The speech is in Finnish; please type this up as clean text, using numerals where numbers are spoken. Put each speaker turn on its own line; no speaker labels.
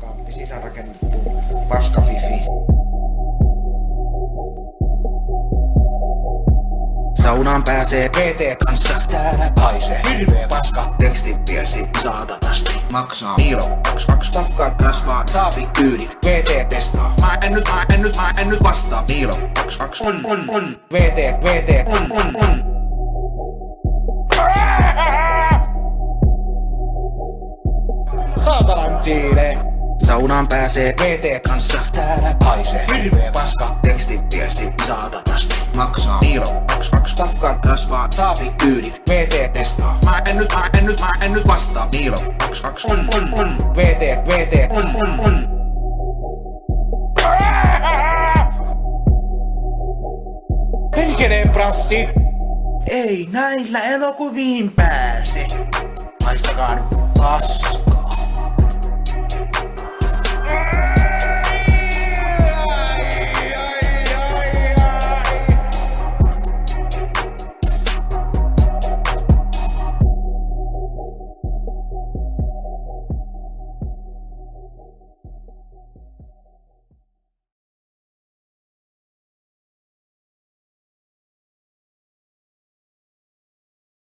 kaappi sisäänrakennettu paskafifi. Saunaan pääsee PT kanssa, täällä haisee hirveä paska. Tekstiviesti saatanasti maksaa Niilo 22. Pakkaat rasvaa, saapi kyydit. VT testaa. Mä en nyt vastaa. Niilo 22 on. VT on. Saatanan Chile. Saunaan pääsee VT kanssa, täällä haisee hirveä paska. Tekstiviesti saatanasti maksaa Niilo 22. Pakkaat rasvaa, saapi kyydit. VT testaa. Mä en nyt vastaa. Niilo 22 on. VT on. Perkeleen prassi! Ei näillä elokuviin pääse. Haistakaa nyt paska.